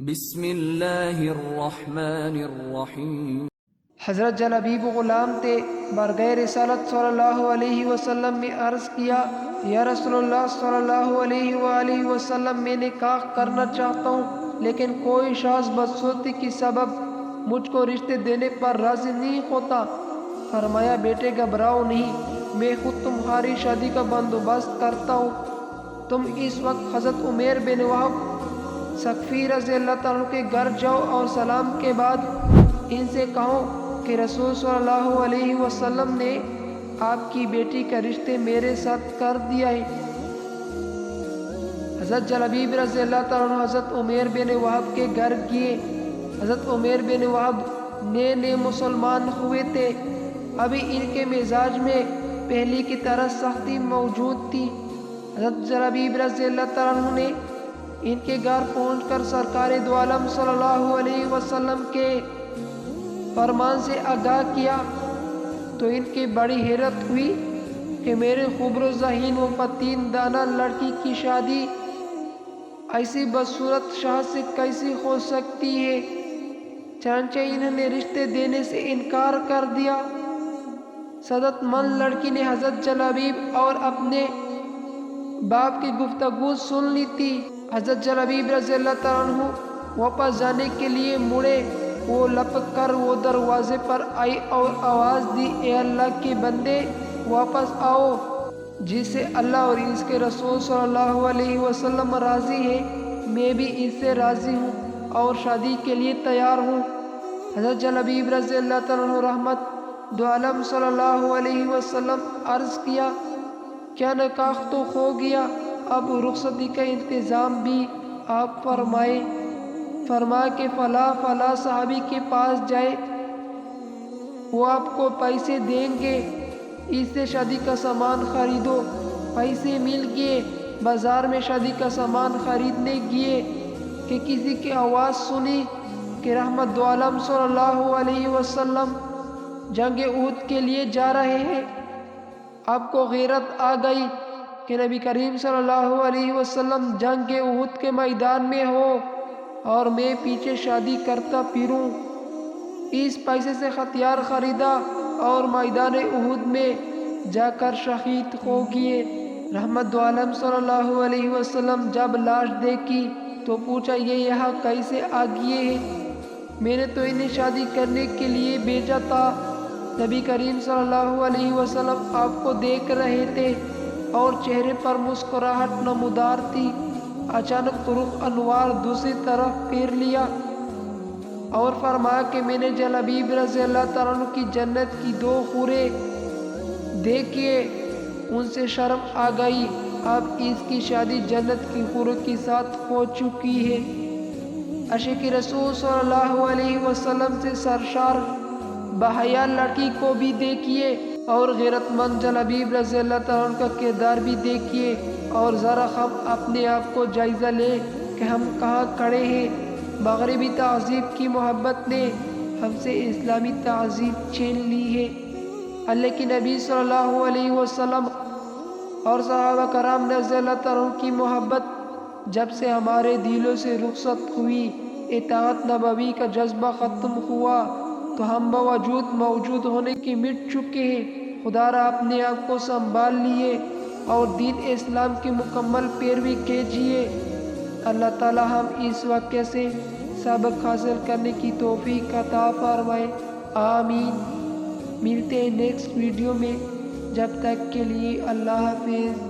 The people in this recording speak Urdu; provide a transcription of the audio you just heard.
بسم اللہ الرحمن الرحیم۔ حضرت جلبیب غلام تھے، برگئے رسالت صلی اللہ علیہ وسلم میں عرض کیا، یا رسول اللہ صلی اللہ علیہ وآلہ وسلم، میں نکاح کرنا چاہتا ہوں لیکن کوئی شخص بدصورتی کی سبب مجھ کو رشتے دینے پر راضی نہیں ہوتا۔ فرمایا، بیٹے گھبراؤ نہیں، میں خود تمہاری شادی کا بندوبست کرتا ہوں۔ تم اس وقت حضرت عمیر بن وہب ثقفی رضی اللہ تعالیٰ کے گھر جاؤ اور سلام کے بعد ان سے کہو کہ رسول صلی اللہ علیہ وسلم نے آپ کی بیٹی کا رشتے میرے ساتھ کر دیا ہے۔ حضرت جلبیب رضی اللہ تعالیٰ حضرت عمیر بن وہب کے گھر گئے۔ حضرت عمیر بن وہب نئے مسلمان ہوئے تھے، ابھی ان کے مزاج میں پہلی کی طرح سختی موجود تھی۔ حضرت جلبیب رضی اللہ تعالیٰ نے ان کے گھر پہنچ کر سرکار دو عالم صلی اللہ علیہ وسلم کے فرمان سے آگاہ کیا تو ان کی بڑی حیرت ہوئی کہ میرے خبر و ذہین و فتین دانا لڑکی کی شادی ایسی بدصورت شخص سے کیسی ہو سکتی ہے؟ چنانچہ انہوں نے رشتے دینے سے انکار کر دیا۔ سعادت مند لڑکی نے حضرت جلبیب اور اپنے باپ کی گفتگو سن لی تھی۔ حضرت جلبیب رضی اللہ تعالیٰ عنہ واپس جانے کے لیے مڑے، وہ لپک کر وہ دروازے پر آئی اور آواز دی، اے اللہ کے بندے، واپس آؤ، جس سے اللہ اور اس کے رسول صلی اللہ علیہ وسلم راضی ہے، میں بھی اس سے راضی ہوں اور شادی کے لیے تیار ہوں۔ حضرت جلبیب رضی اللہ تعالیٰ عنہ رحمت دو عالم صلی اللہ علیہ وسلم عرض کیا، کیا نکاح تو ہو گیا، اب رخصتی کا انتظام بھی آپ فرمائے۔ فرما کہ فلاں صحابی کے پاس جائے، وہ آپ کو پیسے دیں گے، اس سے شادی کا سامان خریدو۔ پیسے مل گئے، بازار میں شادی کا سامان خریدنے گئے کہ کسی کی آواز سنی کہ رحمت دو عالم صلی اللہ علیہ وسلم جنگ احد کے لیے جا رہے ہیں۔ آپ کو غیرت آ گئی کہ نبی کریم صلی اللہ علیہ وسلم جنگ احد کے میدان میں ہو اور میں پیچھے شادی کرتا پھروں۔ اس پیسے سے ہتھیار خریدا اور میدان احد میں جا کر شہید ہو گئے۔ رحمت دو عالم صلی اللہ علیہ وسلم جب لاش دیکھی تو پوچھا، یہ یہاں کیسے آ گئے ہیں؟ میں نے تو انہیں شادی کرنے کے لیے بھیجا تھا۔ نبی کریم صلی اللہ علیہ وسلم آپ کو دیکھ رہے تھے اور چہرے پر مسکراہٹ نمودار تھی۔ اچانک رخ انوار دوسری طرف پھیر لیا اور فرمایا کہ میں نے جلبیب رضی اللہ تعالیٰ عنہ کی جنت کی 2 حوریں دیکھیے، ان سے شرم آ گئی، اب اس کی شادی جنت کی حوروں کے ساتھ ہو چکی ہے۔ عاشق رسول صلی اللہ علیہ وسلم سے سرشار بحیا لڑکی کو بھی دیکھیے اور غیرت مند جلبیب رضی اللہ تعالیٰ عنہ کا کردار بھی دیکھیے، اور ذرا ہم اپنے آپ کو جائزہ لیں کہ ہم کہاں کھڑے ہیں۔ مغربی تہذیب کی محبت نے ہم سے اسلامی تہذیب چھین لی ہے۔ اللہ کے نبی صلی اللہ علیہ وسلم اور صحابہ کرام رضی اللہ تعالیٰ عنہ کی محبت جب سے ہمارے دلوں سے رخصت ہوئی، اطاعت نبوی کا جذبہ ختم ہوا، تو ہم باوجود موجود ہونے کے مٹ چکے ہیں۔ خدا را اپنے آپ کو سنبھال لیے اور دین اسلام کی مکمل پیروی کیجیے۔ اللہ تعالی ہم اس واقعے سے سبق حاصل کرنے کی توفیق عطا فرمائے، آمین۔ ملتے ہیں نیکسٹ ویڈیو میں، جب تک کے لیے اللہ حافظ۔